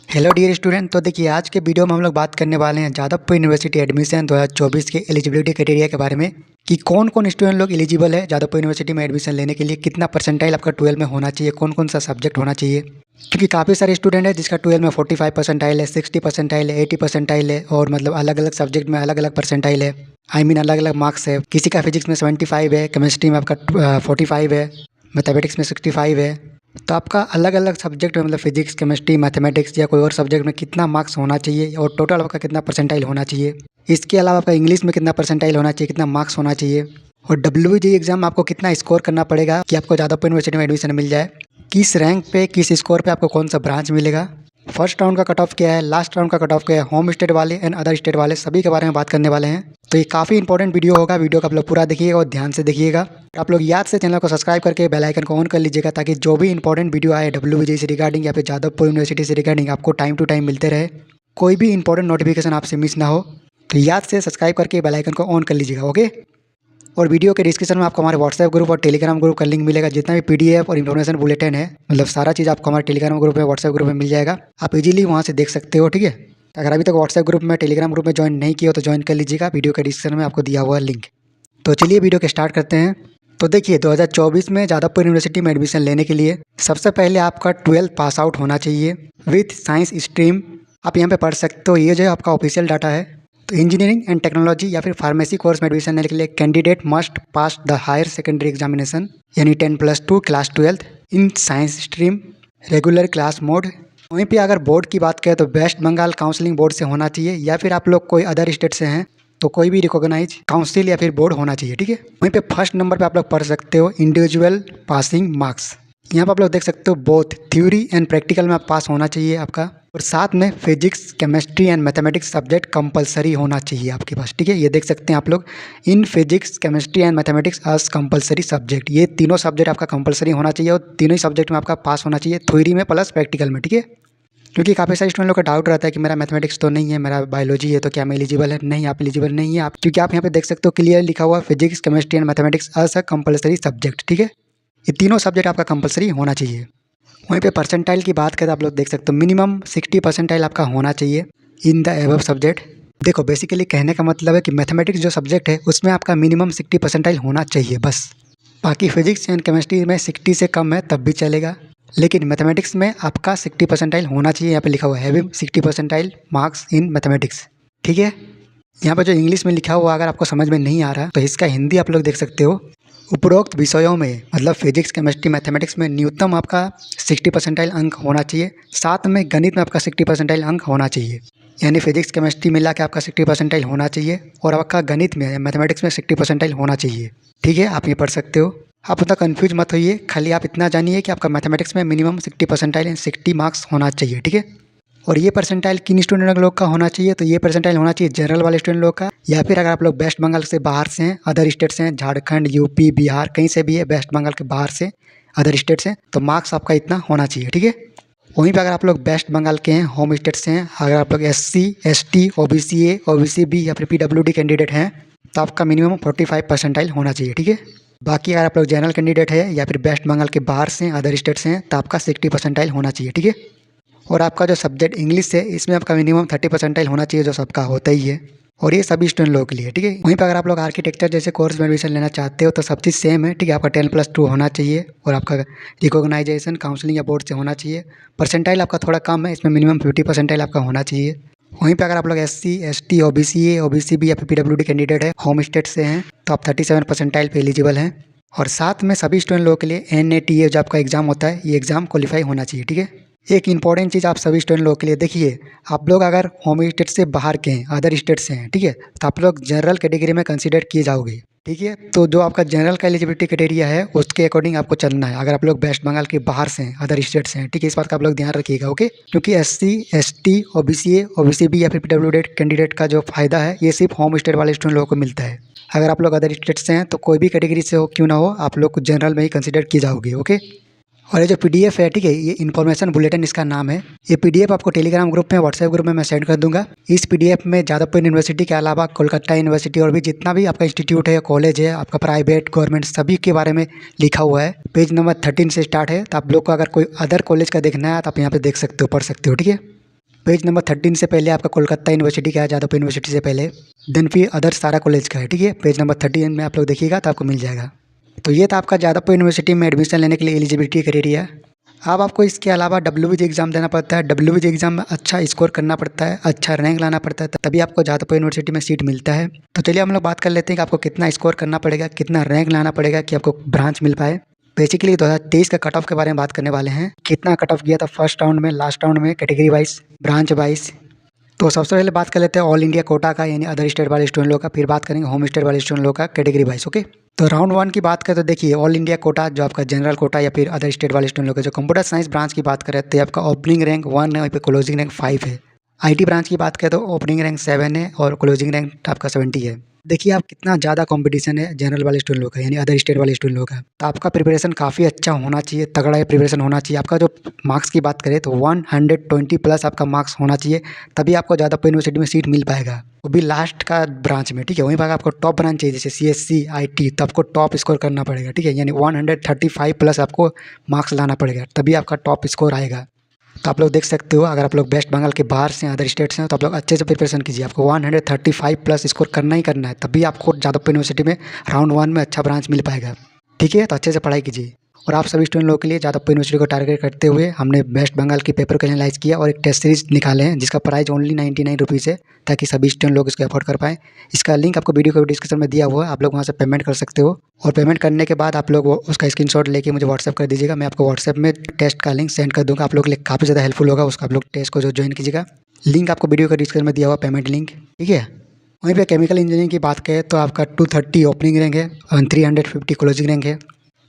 Hello dear student. तो देखिए आज के वीडियो में हम लोग बात करने वाले हैं जादवपुर यूनिवर्सिटी एडमिशन 2024 के एलिजिबिलिटी क्राइटेरिया के बारे में कि कौन कौन स्टूडेंट लोग एलिजिबल है जादवपुर यूनिवर्सिटी में एडमिशन लेने के लिए, कितना परसेंटाइल आपका 12 में होना चाहिए, कौन कौन सा सब्जेक्ट होना चाहिए। क्योंकि काफ़ी सारे स्टूडेंट है जिसका 12 में 45 परसेंटाइल है, 60 परसेंटाइल है, 80 परसेंटाइल है और मतलब अलग अलग सब्जेक्ट में अलग अलग परसेंटाइल है। अलग अलग मार्क्स है। किसी का फिजिक्स में 75 है, केमिस्ट्री में आपका 45 है, मैथमेटिक्स में 65 है। तो आपका अलग अलग सब्जेक्ट में मतलब फिजिक्स, केमिस्ट्री, मैथमेटिक्स या कोई और सब्जेक्ट में कितना मार्क्स होना चाहिए और टोटल आपका कितना परसेंटाइल होना चाहिए। इसके अलावा आपका इंग्लिश में कितना परसेंटाइल होना चाहिए, कितना मार्क्स होना चाहिए और WJ एग्जाम में आपको कितना स्कोर करना पड़ेगा कि आपको जादवपुर यूनिवर्सिटी में एडमिशन मिल जाए। किस रैंक पे, किस स्कोर पे आपको कौन सा ब्रांच मिलेगा, फर्स्ट राउंड का कट ऑफ क्या है, लास्ट राउंड का कट ऑफ क्या है, होम स्टेट वाले एंड अदर स्टेट वाले सभी के बारे में बात करने वाले हैं। तो ये काफ़ी इंपॉर्टेंट वीडियो होगा। वीडियो को आप लोग पूरा देखिएगा और ध्यान से देखिएगा। आप लोग याद से चैनल को सब्सक्राइब करके बेल आइकन को ऑन कर लीजिएगा ताकि जो भी इंपॉर्टेंट वीडियो आए WBJ से रिगार्डिंग या फिर जादवपुर यूनिवर्सिटी से रिगार्डिंग आपको टाइम टू टाइम मिलते रहे, कोई भी इंपॉर्टेंट नोटिफिकेशन आपसे मिस ना हो। तो याद से सब्सक्राइब करके बेल आइकन को ऑन कर लीजिएगा, ओके। और वीडियो के डिस्क्रिप्शन में आपको हमारे व्हाट्सएप ग्रुप और टेलीग्राम ग्रुप का लिंक मिलेगा। जितना भी PDF और इन्फॉर्मेशन बुलेटिन है, मतलब सारा चीज़ आपको हमारे टेलीग्राम ग्रुप में, व्हाट्सएप ग्रुप में मिल जाएगा। आप इजीली वहाँ से देख सकते हो, ठीक है। अगर अभी तक व्हाट्सएप ग्रुप में, टेलीग्राम ग्रुप में ज्वाइन नहीं किया हो तो ज्वाइन कर लीजिएगा। वीडियो के डिस्क्रिप्शन में आपको दिया हुआ लिंक। तो चलिए वीडियो के स्टार्ट करते हैं। तो देखिए 2024 में जादवपुर यूनिवर्सिटी में एडमिशन लेने के लिए सबसे पहले आपका 12th पास आउट होना चाहिए विथ साइंस स्ट्रीम। आप यहाँ पे पढ़ सकते हो, ये जो आपका ऑफिशियल डाटा है। तो इंजीनियरिंग एंड टेक्नोलॉजी या फिर फार्मेसी कोर्स में एडमिशन लेने के लिए candidate must pass the higher secondary examination यानी 10+2 class 12 in science stream regular class mode. वहीं पे अगर बोर्ड की बात करें तो वेस्ट बंगाल काउंसिलिंग बोर्ड से होना चाहिए या फिर आप लोग कोई अदर स्टेट से हैं तो कोई भी रिकॉग्नाइज काउंसिल या फिर बोर्ड होना चाहिए, ठीक है। वहीं पे फर्स्ट नंबर पे आप लोग पढ़ सकते हो इंडिविजुअल पासिंग मार्क्स। यहाँ पर आप लोग देख सकते हो बोथ थ्योरी एंड प्रैक्टिकल में आप पास होना चाहिए आपका, और साथ में physics, chemistry and mathematics subject compulsory होना चाहिए आपके पास, ठीक है। ये देख सकते हैं आप लोग, in physics, chemistry and mathematics as compulsory subject. ये तीनों सब्जेक्ट आपका कंपलसरी होना चाहिए और तीनों ही सब्जेक्ट में आपका पास होना चाहिए, थ्योरी में प्लस प्रैक्टिकल में, ठीक है। क्योंकि काफ़ी सारे स्टूडेंट लोग का डाउट रहता है कि मेरा मैथमेटिक्स तो नहीं है, मेरा बायोलॉजी है, तो क्या मैं एलिजिबल है? नहीं, आप एलिजिबल नहीं है आप, क्योंकि आप यहाँ पे देख सकते हो क्लियर लिखा हुआ physics, chemistry and mathematics as a compulsory subject, ठीक है। ये तीनों सब्जेक्ट आपका कंपलसरी होना चाहिए। वहीं पे परसेंटाइल की बात करें तो आप लोग देख सकते हो मिनिमम 60 परसेंटाइल आपका होना चाहिए इन द एबव सब्जेक्ट। देखो बेसिकली कहने का मतलब है कि मैथमेटिक्स जो सब्जेक्ट है उसमें आपका मिनिमम 60 परसेंटाइल होना चाहिए बस। बाकी फिजिक्स एंड केमिस्ट्री में 60 से कम है तब भी चलेगा, लेकिन मैथमेटिक्स में आपका 60 परसेंटाइल होना चाहिए। यहाँ पे लिखा हुआ है having 60 percentile marks in mathematics, ठीक है। यहाँ पर जो इंग्लिश में लिखा हुआ अगर आपको समझ में नहीं आ रहा तो इसका हिंदी आप लोग देख सकते हो। उपरोक्त विषयों में मतलब फिजिक्स, केमिस्ट्री, मैथमेटिक्स में न्यूनतम आपका 60 परसेंटाइल अंक होना चाहिए। साथ में गणित में आपका 60 परसेंटाइल अंक होना चाहिए, यानी फिजिक्स, केमिस्ट्री मिला के आपका 60 परसेंटाइल होना चाहिए और आपका गणित में या मैथमेटिक्स में 60 परसेंटाइल होना चाहिए, ठीक है। आप ये पढ़ सकते हो। आप उतना कन्फ्यूज मत होइए, खाली आप इतना जानिए कि आपका मैथमेटिक्स में मिनिमम 60 परसेंटाइल एंड 60 मार्क्स होना चाहिए, ठीक है। और ये परसेंटाइल किन स्टूडेंट लोग का होना चाहिए? तो ये परसेंटाइल होना चाहिए जनरल वाले स्टूडेंट लोग का, या फिर अगर आप लोग वेस्ट बंगाल से बाहर से हैं, अदर स्टेट से हैं, झारखंड, यूपी, बिहार कहीं से भी है, वेस्ट बंगाल के बाहर से अदर स्टेट से, तो मार्क्स आपका इतना होना चाहिए, ठीक है। वहीं पर अगर आप लोग वेस्ट बंगाल के हैं, होम स्टेट से हैं, अगर आप लोग SC, ST, OBC A, OBC B या फिर PWD कैंडिडेट हैं तो आपका मिनिमम 45 परसेंटाइल होना चाहिए, ठीक है। बाकी अगर आप लोग जनरल कैंडिडेट है या फिर वेस्ट बंगाल के बाहर से अदर स्टेट से हैं तो आपका 60 परसेंटाइल होना चाहिए, ठीक है। और आपका जो सब्जेक्ट इंग्लिश है इसमें आपका मिनिमम 30 परसेंटाइल होना चाहिए, जो सबका होता ही है, और ये सभी स्टूडेंट लोगों के लिए, ठीक है। वहीं पर अगर आप लोग आर्किटेक्चर जैसे कोर्स में एडमिशन लेना चाहते हो तो सब चीज़ सेम है, ठीक है। आपका 10+2 होना चाहिए और आपका रिकॉग्नाइजेशन काउंसलिंग या बोर्ड से होना चाहिए। परसेंटाइल आपका थोड़ा कम है, इसमें मिनिमम 50 परसेंटाइल आपका होना चाहिए। वहीं पर अगर आप लोग SC, ST, OBC A, OBC B या फिर PWD कैंडिडेट है, होम स्टेट से हैं, तो आप 37 परसेंटाइल पे एलिजिबल हैं। और साथ में सभी स्टूडेंट लोगों के लिए NATA जो आपका एग्जाम होता है, ये एग्जाम क्वालिफाई होना चाहिए, ठीक है। एक इंपॉर्टेंट चीज़ आप सभी स्टूडेंट लोगों के लिए देखिए, आप लोग अगर होम स्टेट से बाहर के हैं, अदर स्टेट से हैं, ठीक है, तो आप लोग जनरल कैटेगरी में कंसीडर किए जाओगे, ठीक है। तो जो आपका जनरल का एलिजिबिलिटी क्राइटेरिया है उसके अकॉर्डिंग आपको चलना है अगर आप लोग वेस्ट बंगाल के बाहर से हैं, अदर स्टेट से हैं, ठीक है। इस बात का आप लोग ध्यान रखिएगा, ओके। क्योंकि SC, ST, OBC A, OBC B या फिर PWD कैंडिडेट का जो फायदा है ये सिर्फ होम स्टेट वाले स्टूडेंट लोगों को मिलता है। अगर आप लोग अदर स्टेट से हैं तो कोई भी कैटेगरी से हो क्यों ना हो, आप लोग को जनरल में ही कंसिडर किए जाओगे, ओके। और ये जो PDF है, ठीक है, ये इन्फॉर्मेशन बुलेटिन इसका नाम है। ये PDF आपको टेलीग्राम ग्रुप में, व्हाट्सएप ग्रुप में मैं सेंड कर दूंगा। इस PDF में जादवपुर यूनिवर्सिटी के अलावा कोलकाता यूनिवर्सिटी और भी जितना भी आपका इंस्टीट्यूट है, कॉलेज है, आपका प्राइवेट, गवर्नमेंट, सभी के बारे में लिखा हुआ है। पेज नंबर 13 से स्टार्ट है, तो आप लोग को अगर कोई अदर कॉलेज का देखना है तो आप यहाँ पे देख सकते हो, पढ़ सकते हो, ठीक है। पेज नंबर 13 से पहले आपका कोलकाता यूनिवर्सिटी का है, जादवपुर यूनिवर्सिटी से पहले। देन फिर अदर सारा कॉलेज का है, ठीक है। पेज नंबर 13 में आप लोग देखिएगा तो आपको मिल जाएगा। तो ये था आपका जादवपुर यूनिवर्सिटी में एडमिशन लेने के लिए एलिजिबिलिटी क्राइटेरिया। अब आपको इसके अलावा WBG एग्ज़ाम देना पड़ता है। WBG एग्ज़ाम में अच्छा स्कोर करना पड़ता है, अच्छा रैंक लाना पड़ता है, तभी आपको जादवपुर यूनिवर्सिटी में सीट मिलता है। तो चलिए हम लोग बात कर लेते हैं कि आपको कितना स्कोर करना पड़ेगा, कितना रैंक लाना पड़ेगा कि आपको ब्रांच मिल पाए। बेसिकली 2023 का कट ऑफ के बारे में बात करने वाले हैं। कितना कट ऑफ गया था फर्स्ट राउंड में, लास्ट राउंड में, कैटेगरी वाइज, ब्रांच वाइज। तो सबसे पहले बात कर लेते हैं ऑल इंडिया कोटा का, यानी अदर स्टेट वाले स्टूडेंट लोग का। फिर बात करेंगे होम स्टेट वाले स्टूडेंट लोग का कैटेगरी वाइज, ओके। तो राउंड 1 की बात करें तो देखिए ऑल इंडिया कोटा जो आपका जनरल कोटा या फिर अदर स्टेट वाले स्टूडेंट लोग का, जो कंप्यूटर साइंस ब्रांच की बात करें तो आपका ओपनिंग रैंक 1 है, वहीं पे क्लोजिंग रैंक 5 है। IT ब्रांच की बात करें तो ओपनिंग रैंक 7 है और क्लोजिंग रैंक आपका 70 है। देखिए आप कितना ज़्यादा कंपटीशन है जनरल वाले स्टूडेंट लोग का, यानी अदर स्टेट वाले स्टूडेंट लोग का। तो आपका प्रिपरेशन काफ़ी अच्छा होना चाहिए, तगड़ा प्रिपरेशन होना चाहिए। आपका जो मार्क्स की बात करें तो 120 प्लस आपका मार्क्स होना चाहिए, तभी आपको जादवपुर यूनिवर्सिटी में सीट मिल पाएगा, वो भी लास्ट का ब्रांच में, ठीक है। वहीं पर आपको टॉप ब्रांच चाहिए जैसे CSC IT, तो आपको टॉप स्कोर करना पड़ेगा, ठीक है। यानी 135 प्लस आपको मार्क्स लाना पड़ेगा, तभी आपका टॉप स्कोर आएगा। तो आप लोग देख सकते हो, अगर आप लोग वेस्ट बंगाल के बाहर से अदर स्टेट से हैं तो आप लोग अच्छे से प्रिपरेशन कीजिए। आपको 135 प्लस स्कोर करना ही करना है, तभी आपको जादवपुर यूनिवर्सिटी में राउंड 1 में अच्छा ब्रांच मिल पाएगा, ठीक है। तो अच्छे से पढ़ाई कीजिए। और आप सभी स्टूडेंट लोगों के लिए जादवपुर यूनिवर्सिटी को टारगेट करते हुए हमने वेस्ट बंगाल की पेपर को एनालाइज किया और एक टेस्ट सीरीज निकाले हैं, जिसका प्राइस ओनली 99 रुपीज़ है, ताकि सभी स्टूडेंट लोग इसको अफोर्ड कर पाएँ। इसका लिंक आपको वीडियो को डिस्क्रिप्शन में दिया हुआ है, आप लोग वहाँ से पेमेंट कर सकते हो। और पेमेंट करने के बाद आप लोग उसका स्क्रीनशॉट लेके मुझे व्हाट्सएप कर दीजिएगा, मैं आपको व्हाट्सएप में टेस्ट का लिंक सेंड कर दूँगा। आप लोग के लिए काफ़ी ज़्यादा हेल्पफुल होगा, उसका आप लोग टेस्ट को जो ज्वाइन कीजिएगा। लिंक आपको वीडियो का डिस्क्रिप्शन में दिया हुआ, पेमेंट लिंक, ठीक है। वहीं पे केमिकल इंजीनियरिंग की बात करें तो आपका 230 ओपनिंग रैंक है और 350 क्लोजिंग रैंक है।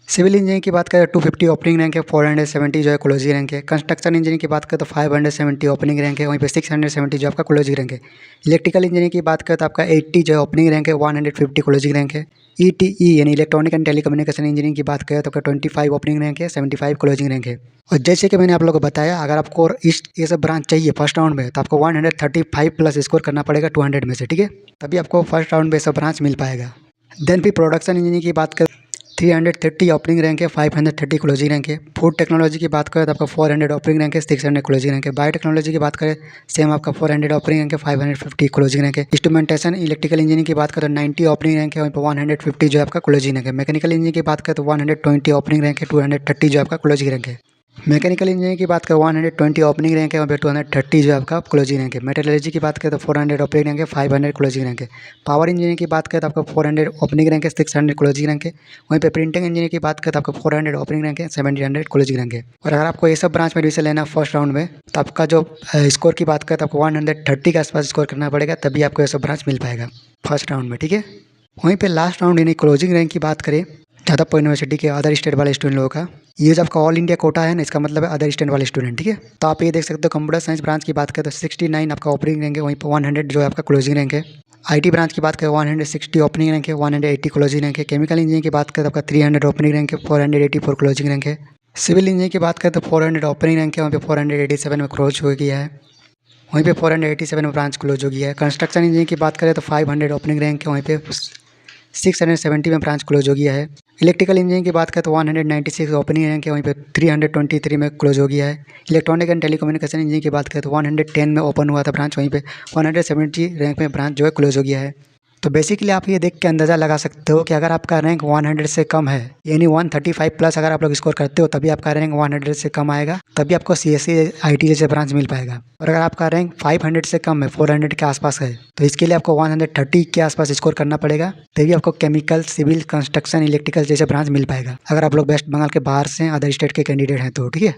सिविल इंजीनियरिंग की बात करें 250 ओपनिंग रैंक है, 470 जो है क्लोजिंग रैंक है। कंस्ट्रक्शन इंजीनियरिंग की बात करें तो 570 ओपनिंग रैंक है, वहीं पे 670 जो आपका क्लोजिंग रैंक है। इलेक्ट्रिकल इंजीनियरिंग की बात करें तो आपका 80 जो है ओपनिंग रैंक है, 150 क्लोजिंग रैंक है। ETE यानी इलेक्ट्रॉनिक एंड टेलीकम्युनिकेशन इंजीनियरिंग की बात करें तो आपका 25 ओपनिंग रैंक है, 75 क्लोजिंग रैंक है। और जैसे कि मैंने आप लोगों को बताया, अगर आपको ये सब ब्रांच चाहिए फर्स्ट राउंड में तो आपको 135 प्लस स्कोर करना पड़ेगा 200 में से, ठीक है। तभी आपको फर्स्ट राउंड में सब ब्रांच मिल पाएगा। देन फिर प्रोडक्शन इंजीनियरिंग की बात करें 330 ओपनिंग रैंक है, 530 क्लोजिंग रैंक है। फूड टेक्नोलॉजी की बात करें तो आपका 400 ओपनिंग रैंक है, 600 क्लोजिंग रैंक है। बायोटेक्नोलॉजी की बात करें सेम आपका 400 ओपनिंग रैंक है, 550 क्लोजिंग रैंक है। इंस्ट्रूमेंटेशन इलेक्ट्रिकल इंजीनियरिंग की बात करें तो 90 ओपनिंग रैंक है, वहीं पर 150 जो आपका क्लोजिंग रैंक है। मैकेनिकल इंजीनियरिंग की बात करें तो 120 ओपनिंग रैंक है, 230 जो आपका क्लोजिंग रैंक है। मैकेनिकल इंजीनियरिंग की बात करें 120 ओपनिंग रैंक है, वहाँ पे 230 जो आपका क्लोजिंग रैंक है। मेटलर्जी की बात करें तो 400 ओपनिंग रैंक है, 500 क्लोजिंग रैंक है। पावर इंजीनियरिंग की बात करें तो आपका 400 ओपनिंग रैंक है, 600 क्लोजिंग रैंक है। वहीं पे प्रिंटिंग इंजीनियरिंग की बात करें तो आपका 400 ओपनिंग रैंक है, 700 क्लोजिंग रैंक है। और अगर आपको ये सब ब्रांच में एडमिशन लेना फर्स्ट राउंड में तो आपका जो स्कोर की बात करें तो आपको 130 के आसपास स्कोर करना पड़ेगा, तभी आपको ये सब ब्रांच मिल पाएगा फर्स्ट राउंड में, ठीक है। वहीं पे लास्ट राउंड यानी क्लोजिंग रैंक की बात करें जादवपुर यूनिवर्सिटी के अदर स्टेट वाले स्टूडेंट लोगों का, ये जो आपका ऑल इंडिया कोटा है ना, इसका मतलब है अदर स्टेट वाले स्टूडेंट, ठीक है। तो आप ये देख सकते हो कंप्यूटर साइंस ब्रांच की बात करें तो 69 आपका ओपनिंग रैंक है, वहीं पर 100 जो है आपका क्लोजिंग रैंक है। IT ब्रांच की बात करें 160 ओपनिंग रैंक है, 180 क्लोजिंग रैंक है। केमिकल इंजीनियरिंग की बात करें तो आपका 300 ओपनिंग रैंक है, 484 क्लोजिंग रैंक है। सिविल इंजीनियरिंग की बात करें तो 400 ओपनिंग रैंक है, वहाँ पे 487 में क्लोज हो गया है, वहीं पे 487 में ब्रांच क्लोज हो गया है। कंस्ट्रक्शन इंजीनियरिंग की बात करें तो 500 ओपनिंग रैंक है, वहीं पे 670 में ब्रांच क्लोज हो गया है। इलेक्ट्रिकल इंजीनियरिंग की बात करें तो 196 ओपनिंग रैंक है, वहीं पे 323 में क्लोज हो गया है। इलेक्ट्रॉनिक एंड टेलीकम्युनिकेशन इंजीनियरिंग की बात करें तो 110 में ओपन हुआ था ब्रांच, वहीं पे 170 रैंक में ब्रांच जो है क्लोज हो गया है। तो बेसिकली आप ये देख के अंदाज़ा लगा सकते हो कि अगर आपका रैंक 100 से कम है, यानी 135 प्लस अगर आप लोग स्कोर करते हो, तभी आपका रैंक 100 से कम आएगा, तभी आपको CSC IT जैसे ब्रांच मिल पाएगा। और अगर आपका रैंक 500 से कम है, 400 के आसपास है, तो इसके लिए आपको 130 के आसपास स्कोर करना पड़ेगा, तभी आपको केमिकल, सिविल, कंस्ट्रक्शन, इलेक्ट्रिकल जैसे ब्रांच मिल पाएगा, अगर आप लोग वेस्ट बंगाल के बाहर से अदर स्टेट के कैंडिडेट हैं तो, ठीक है।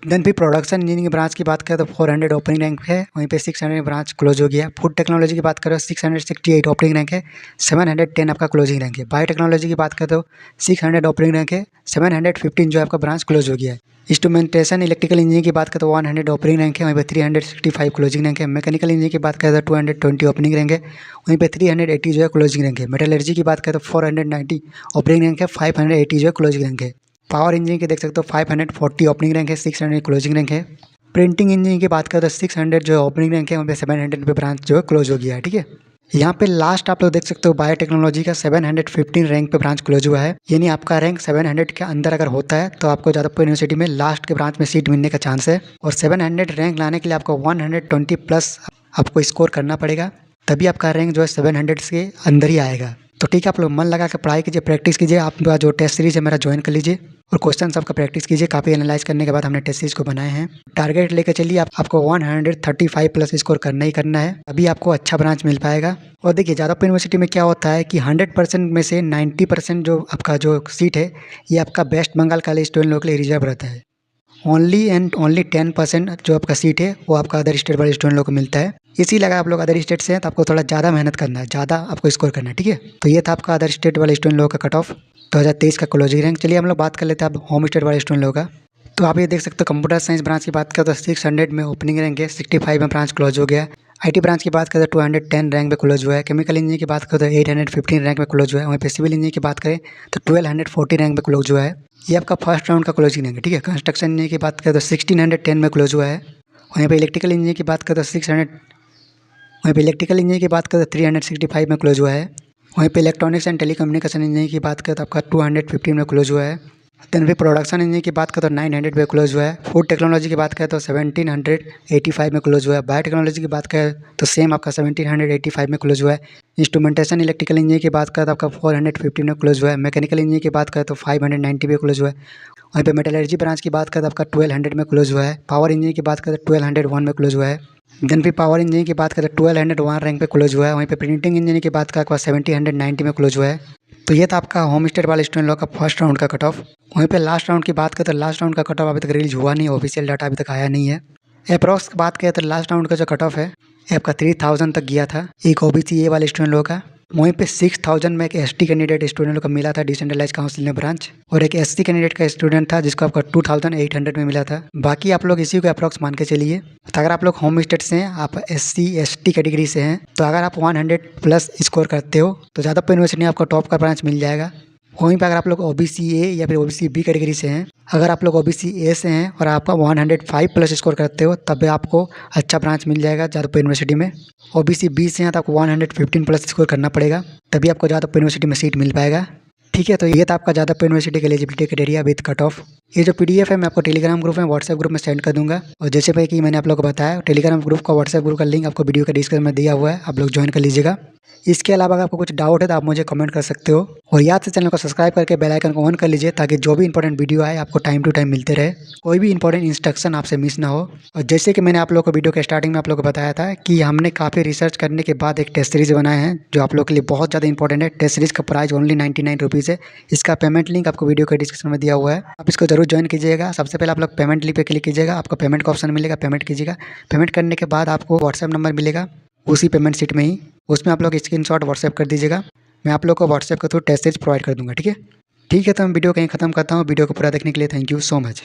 देन फिर प्रोडक्शन इंजीनियरिंग ब्रांच की बात करें तो 400 ओपनिंग रैंक है, वहीं पे 600 ब्रांच क्लोज हो गया। फूड टेक्नोलॉजी की बात करें 668 ओपनिंग रैंक है, 710 आपका क्लोजिंग रैंक है। बायोटेक्नोलॉजी की बात करें तो 600 ओपनिंग रैंक है, 715 जो आपका ब्रांच क्लोज हो गया है। इंस्ट्रूमेंटेशन इलेक्ट्रिकल इंजीनियरिंग की बात करें तो 100 ओपनिंग रैंक है, वहीं पे 365 क्लोजिंग रैंक है। मैकेनिकल इंजीनियरिंग की बात करें तो 220 ओपनिंग रैंक है, वहीं पे 380 जो है क्लोजिंग रैंक है। मेटलर्जी की बात करें तो 490 ओपनिंग रैंक है, 580 जो है क्लोजिंग रैंक है। पावर इंजीनियरिंग के देख सकते हो 540 ओपनिंग रैंक है, 600 क्लोजिंग रैंक है। प्रिंटिंग इंजीनियरिंग की बात करें तो 600 जो है ओपनिंग रैंक है, वहाँ पे 700 पे ब्रांच जो है क्लोज हो गया है, ठीक है। यहाँ पे लास्ट आप लोग देख सकते हो बायोटेक्नोलॉजी का 715 रैंक पे ब्रांच क्लोज हुआ है। यानी आपका रैंक 700 के अंदर अगर होता है तो आपको जादवपुर यूनिवर्सिटी में लास्ट के ब्रांच में सीट मिलने का चांस है। और 700 रैंक लाने के लिए आपको 120 प्लस आपको स्कोर करना पड़ेगा, तभी आपका रैंक जो है 700 के अंदर ही आएगा। तो ठीक है, आप लोग मन लगा के पढ़ाई कीजिए, प्रैक्टिस कीजिए। आप जो टेस्ट सीरीज है मेरा ज्वाइन कर लीजिए और क्वेश्चन सबका प्रैक्टिस कीजिए। काफ़ी एनालाइज करने के बाद हमने टेस्ट सीरीज को बनाए हैं। टारगेट लेकर चलिए, आपको 135 प्लस स्कोर करना ही करना है, अभी आपको अच्छा ब्रांच मिल पाएगा। और देखिए जादवपुर यूनिवर्सिटी में क्या होता है कि 100% में से 90% जो आपका जो सीट है ये आपका वेस्ट बंगाल का स्टूडेंट लोगों के लिए रिजर्व रहता है। ओनली एंड ओनली 10% जो आपका सीट है वो आपका अदर स्टेट वाले स्टूडेंट लोगों को मिलता है। इसीलिए अगर आप लोग अदर स्टेट से हैं तो आपको थोड़ा ज़्यादा मेहनत करना है, ज़्यादा आपको स्कोर करना है, ठीक है। तो ये था आपका अदर स्टेट वाले स्टूडेंट लोगों का कट ऑफ 2023 का क्लोजिंग रैंक। चलिए हम लोग बात कर लेते हैं अब होम स्टेट वाले स्टूडेंट लोगों का। तो आप ये देख सकते हो कंप्यूटर साइंस ब्रांच की बात करें तो 600 में ओपनिंग रैंक है, 65 में ब्रांच क्लोज हो गया। आईटी ब्रांच की बात करें तो 210 रैंक में क्लोज हुआ है। केमिकल इंजीनियरिंग की बात करें तो 815 रैंक में क्लोज हुआ है। वहीं पे सिविल इंजीनियरिंग की बात करें तो 1240 रैंक में क्लोज हुआ है। ये आपका फर्स्ट राउंड का क्लोजिंग रैंक है, ठीक है। कंस्ट्रक्शन इंजीनियरिंग की बात करें तो 1610 में क्लोज हुआ है। वहीं पे इलेक्ट्रिकल इंजीनियरिंग की बात करें तो 600, वहीं पे इलेक्ट्रिकल इंजीनियरिंग की बात करें तो 365 में क्लोज हुआ है। वहीं पे इलेक्ट्रॉनिक्स एंड टेलीकम्युनिकेशन इंजीनियरिंग की बात करें तो आपका 215 में क्लोज हुआ है। देन भी प्रोडक्शन इंजीनियरिंग की बात करें तो 900 में क्लोज हुआ है। फूड टेक्नोलॉजी की बात करें तो 1785 में क्लोज हुआ है। बायोटेक्नोलॉजी की बात करें तो सेम आपका 1785 में क्लोज हुआ है। इंस्ट्रूमेंटेशन इलेक्ट्रिकल इंजीनियरिंग की बात करें तो आपका 415 में क्लोज हुआ है। मैकेनिकल इंजीनियरिंग की बात करें तो 590 में क्लोज हुआ है। वहीं पे मेटलर्जी ब्रांच की बात करें तो आपका 1200 में क्लोज हुआ है। पावर इंजीनियरिंग की बात करें तो 1201 में क्लोज हुआ है। देन फिर पावर इंजीनियरिंग की बात करें तो 1201 रैंक पे क्लोज हुआ है। वहीं पे प्रिंटिंग इंजीनियरिंग की बात करें तो 1790 में क्लोज हुआ है। तो ये था आपका होम स्टेट वाले स्टूडेंट लोग का फर्स्ट राउंड का कट ऑफ। वहीं पे लास्ट राउंड की बात करें तो लास्ट राउंड का कट ऑफ अभी तक रिलीज हुआ नहीं है, ऑफिशियल डाटा अभी तक आया नहीं है। अप्रॉक्स की बात करें तो लास्ट राउंड का जो कट ऑफ है ये आपका 3000 तक गया था एक ओबीसी ए वाले स्टूडेंट लोग का। वहीं पे 6000 में एक एसटी कैंडिडेट स्टूडेंट लोग को मिला था डिसेंट्रलाइज काउंसिल में ब्रांच, और एक एससी कैंडिडेट का स्टूडेंट था जिसको आपका 2800 में मिला था। बाकी आप लोग इसी को अप्रॉक्स मान के चलिए। तो अगर आप लोग होम स्टेट से हैं, आप एससी एसटी कैटेगरी से हैं, तो अगर आप 100 प्लस स्कोर करते हो तो जादवपुर यूनिवर्सिटी में आपको टॉप का ब्रांच मिल जाएगा। वहीं पर अगर आप लोग ओबीसी ए या फिर ओबीसी बी कैटेगरी से हैं, अगर आप लोग ओबीसी ए से हैं और आपका 105 प्लस स्कोर करते हो तब आपको अच्छा ब्रांच मिल जाएगा जादवपुर यूनिवर्सिटी में। ओबीसी बी से हैं तो आपको 115 प्लस स्कोर करना पड़ेगा, तभी आपको जादवपुर यूनिवर्सिटी में सीट मिल पाएगा, ठीक है। तो ये था आपका जादवपुर यूनिवर्सिटी के eligibility criteria with cut off. ये जो पीडीएफ है मैं आपको टेलीग्राम ग्रुप में व्हाट्सएप ग्रुप में सेंड कर दूंगा। और जैसे भाई कि मैंने आप लोगों को बताया टेलीग्राम ग्रुप का व्हाट्सएप ग्रुप का लिंक आपको वीडियो के डिस्क्रिप्शन में दिया हुआ है, आप लोग ज्वाइन कर लीजिएगा। इसके अलावा अगर आपको कुछ डाउट है तो आप मुझे कमेंट कर सकते हो, और याद से चैनल को सब्सक्राइब करके बेल आइकन को ऑन कर लीजिए ताकि जो भी इंपॉर्टेंट वीडियो आए आपको टाइम टू टाइम मिलते रहे, कोई भी इंपॉर्टेंट इंस्ट्रक्शन आपसे मिस ना हो। और जैसे कि मैंने आप लोग को वीडियो के स्टार्टिंग में आप लोग को बताया था कि हमने काफ़ी रिसर्च करने के बाद एक टेस्ट सीरीज बनाए हैं जो आप लोग के लिए बहुत ज़्यादा इंपॉर्टेंट है। टेस्ट सीरीज का प्राइस ओनली 99 रुपीज़ है। इसका पेमेंट लिंक आपको वीडियो के डिस्क्रिप्शन में दिया हुआ है, आप इसको जरूर ज्वाइन कीजिएगा। सबसे पहले आप लोग पेमेंट लिंक पे क्लिक कीजिएगा, आपको पेमेंट का ऑप्शन मिलेगा, पेमेंट कीजिएगा। पेमेंट करने के बाद आपको व्हाट्सएप नंबर मिलेगा उसी पेमेंट शीट में ही, उसमें आप लोग स्क्रीनशॉट व्हाट्सएप कर दीजिएगा। मैं आप लोग को व्हाट्सएप के थ्रू टेस्ट सीरीज प्रोवाइड कर दूंगा, ठीक है। ठीक है, तो मैं वीडियो कहीं ख़त्म करता हूँ। वीडियो को पूरा देखने के लिए थैंक यू सो मच।